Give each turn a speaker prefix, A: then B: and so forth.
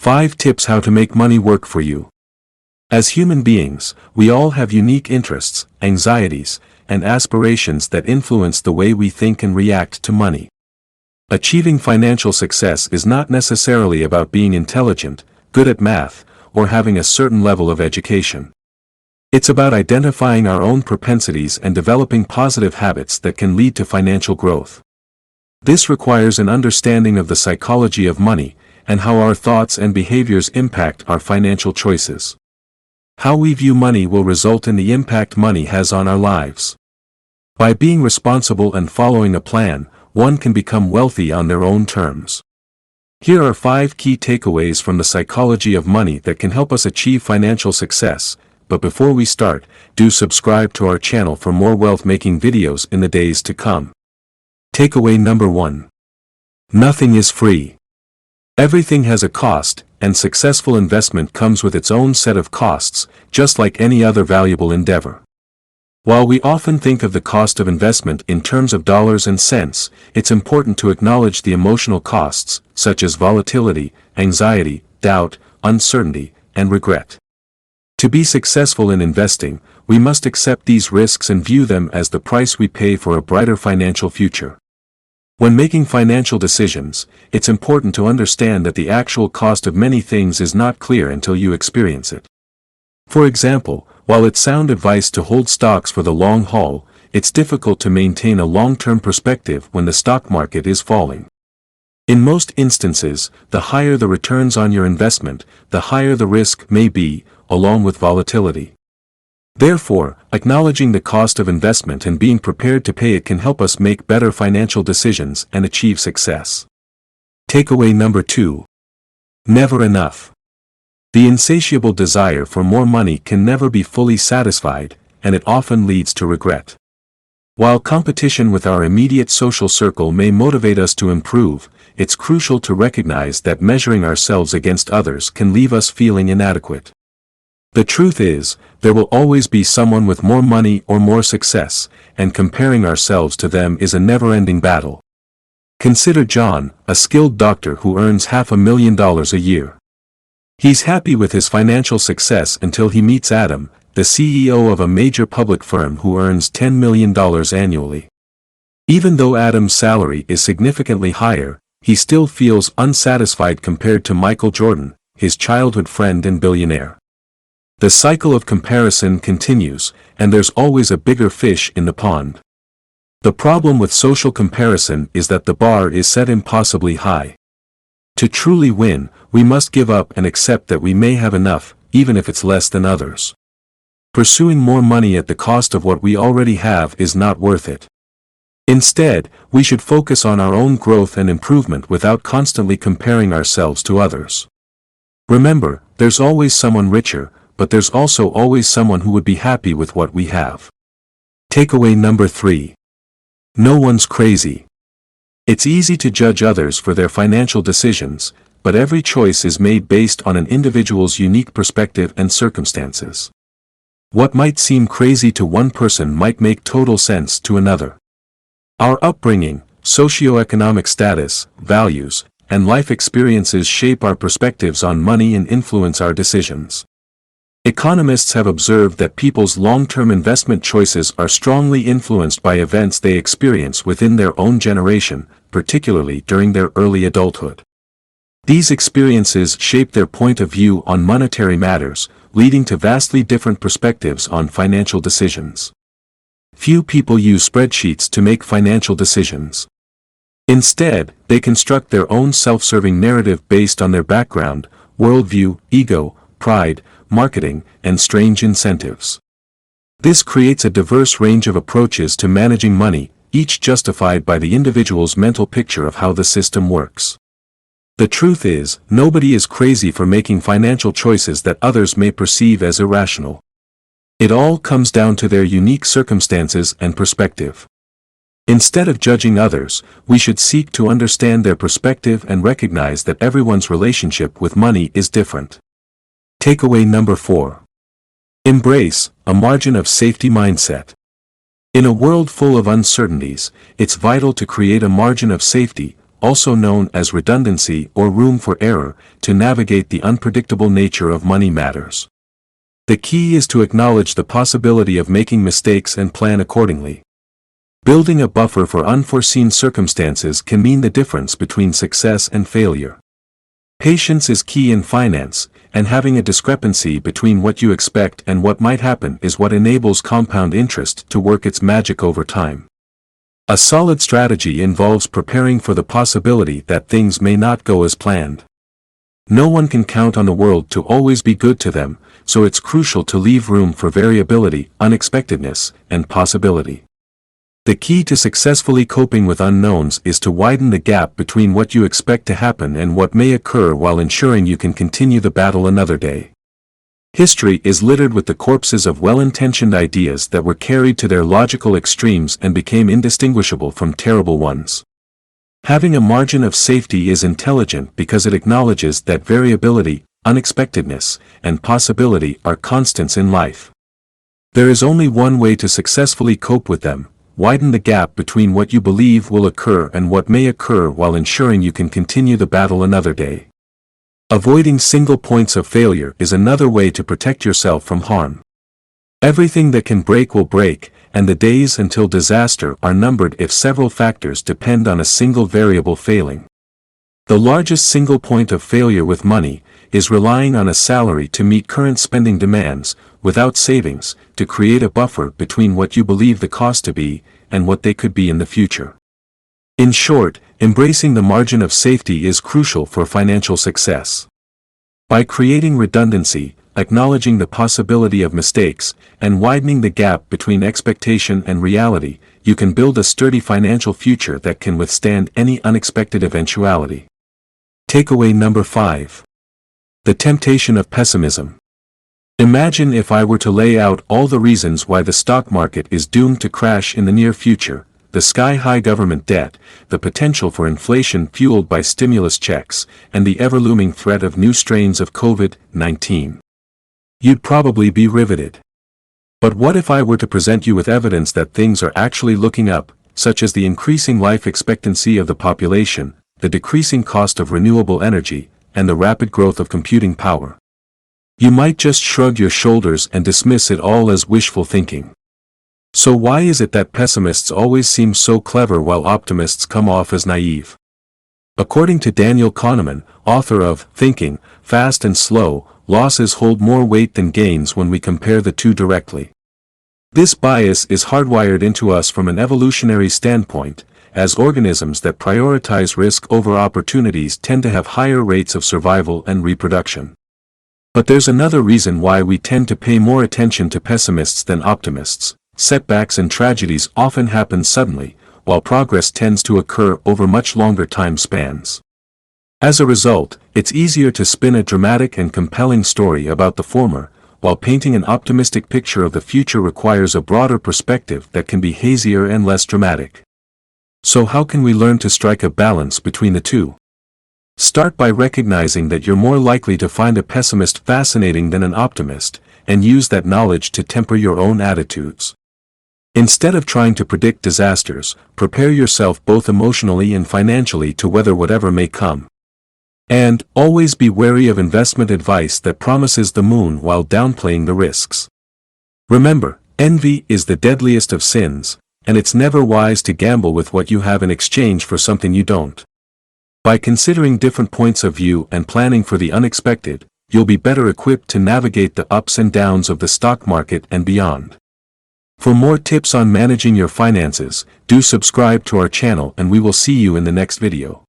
A: 5 Tips How to Make Money Work for You. As human beings, we all have unique interests, anxieties, and aspirations that influence the way we think and react to money. Achieving financial success is not necessarily about being intelligent, good at math, or having a certain level of education. It's about identifying our own propensities and developing positive habits that can lead to financial growth. This requires an understanding of the psychology of money, and how our thoughts and behaviors impact our financial choices. How we view money will result in the impact money has on our lives. By being responsible and following a plan, one can become wealthy on their own terms. Here are 5 key takeaways from the psychology of money that can help us achieve financial success. But before we start, do subscribe to our channel for more wealth-making videos in the days to come. Takeaway number 1. Nothing is free. Everything has a cost, and successful investment comes with its own set of costs, just like any other valuable endeavor. While we often think of the cost of investment in terms of dollars and cents, it's important to acknowledge the emotional costs, such as volatility, anxiety, doubt, uncertainty, and regret. To be successful in investing, we must accept these risks and view them as the price we pay for a brighter financial future. When making financial decisions, it's important to understand that the actual cost of many things is not clear until you experience it. For example, while it's sound advice to hold stocks for the long haul, it's difficult to maintain a long-term perspective when the stock market is falling. In most instances, the higher the returns on your investment, the higher the risk may be, along with volatility. Therefore, acknowledging the cost of investment and being prepared to pay it can help us make better financial decisions and achieve success. Takeaway number 2. Never enough. The insatiable desire for more money can never be fully satisfied, and it often leads to regret. While competition with our immediate social circle may motivate us to improve, it's crucial to recognize that measuring ourselves against others can leave us feeling inadequate. The truth is, there will always be someone with more money or more success, and comparing ourselves to them is a never-ending battle. Consider John, a skilled doctor who earns $500,000 a year. He's happy with his financial success until he meets Adam, the CEO of a major public firm who earns $10 million annually. Even though Adam's salary is significantly higher, he still feels unsatisfied compared to Michael Jordan, his childhood friend and billionaire. The cycle of comparison continues, and there's always a bigger fish in the pond. The problem with social comparison is that the bar is set impossibly high. To truly win, we must give up and accept that we may have enough, even if it's less than others. Pursuing more money at the cost of what we already have is not worth it. Instead, we should focus on our own growth and improvement without constantly comparing ourselves to others. Remember, there's always someone richer, but there's also always someone who would be happy with what we have. Takeaway number 3. No one's crazy. It's easy to judge others for their financial decisions, but every choice is made based on an individual's unique perspective and circumstances. What might seem crazy to one person might make total sense to another. Our upbringing, socioeconomic status, values, and life experiences shape our perspectives on money and influence our decisions. Economists have observed that people's long-term investment choices are strongly influenced by events they experience within their own generation, particularly during their early adulthood. These experiences shape their point of view on monetary matters, leading to vastly different perspectives on financial decisions. Few people use spreadsheets to make financial decisions. Instead, they construct their own self-serving narrative based on their background, worldview, ego, pride, marketing, and strange incentives. This creates a diverse range of approaches to managing money, each justified by the individual's mental picture of how the system works. The truth is, nobody is crazy for making financial choices that others may perceive as irrational. It all comes down to their unique circumstances and perspective. Instead of judging others, we should seek to understand their perspective and recognize that everyone's relationship with money is different. Takeaway number 4. Embrace a margin of safety mindset. In a world full of uncertainties, it's vital to create a margin of safety, also known as redundancy or room for error, to navigate the unpredictable nature of money matters. The key is to acknowledge the possibility of making mistakes and plan accordingly. Building a buffer for unforeseen circumstances can mean the difference between success and failure. Patience is key in finance, and having a discrepancy between what you expect and what might happen is what enables compound interest to work its magic over time. A solid strategy involves preparing for the possibility that things may not go as planned. No one can count on the world to always be good to them, so it's crucial to leave room for variability, unexpectedness, and possibility. The key to successfully coping with unknowns is to widen the gap between what you expect to happen and what may occur while ensuring you can continue the battle another day. History is littered with the corpses of well-intentioned ideas that were carried to their logical extremes and became indistinguishable from terrible ones. Having a margin of safety is intelligent because it acknowledges that variability, unexpectedness, and possibility are constants in life. There is only one way to successfully cope with them: widen the gap between what you believe will occur and what may occur while ensuring you can continue the battle another day. Avoiding single points of failure is another way to protect yourself from harm. Everything that can break will break, and the days until disaster are numbered if several factors depend on a single variable failing. The largest single point of failure with money is relying on a salary to meet current spending demands, without savings, to create a buffer between what you believe the cost to be and what they could be in the future. In short, embracing the margin of safety is crucial for financial success. By creating redundancy, acknowledging the possibility of mistakes, and widening the gap between expectation and reality, you can build a sturdy financial future that can withstand any unexpected eventuality. Takeaway number 5. The Temptation of Pessimism. Imagine if I were to lay out all the reasons why the stock market is doomed to crash in the near future: the sky-high government debt, the potential for inflation fueled by stimulus checks, and the ever-looming threat of new strains of COVID-19. You'd probably be riveted. But what if I were to present you with evidence that things are actually looking up, such as the increasing life expectancy of the population, the decreasing cost of renewable energy, and the rapid growth of computing power? You might just shrug your shoulders and dismiss it all as wishful thinking. So why is it that pessimists always seem so clever while optimists come off as naive? According to Daniel Kahneman, author of Thinking, Fast and Slow, losses hold more weight than gains when we compare the two directly. This bias is hardwired into us from an evolutionary standpoint, as organisms that prioritize risk over opportunities tend to have higher rates of survival and reproduction. But there's another reason why we tend to pay more attention to pessimists than optimists. Setbacks and tragedies often happen suddenly, while progress tends to occur over much longer time spans. As a result, it's easier to spin a dramatic and compelling story about the former, while painting an optimistic picture of the future requires a broader perspective that can be hazier and less dramatic. So how can we learn to strike a balance between the two? Start by recognizing that you're more likely to find a pessimist fascinating than an optimist, and use that knowledge to temper your own attitudes. Instead of trying to predict disasters, prepare yourself both emotionally and financially to weather whatever may come. And always be wary of investment advice that promises the moon while downplaying the risks. Remember, envy is the deadliest of sins, and it's never wise to gamble with what you have in exchange for something you don't. By considering different points of view and planning for the unexpected, you'll be better equipped to navigate the ups and downs of the stock market and beyond. For more tips on managing your finances, do subscribe to our channel and we will see you in the next video.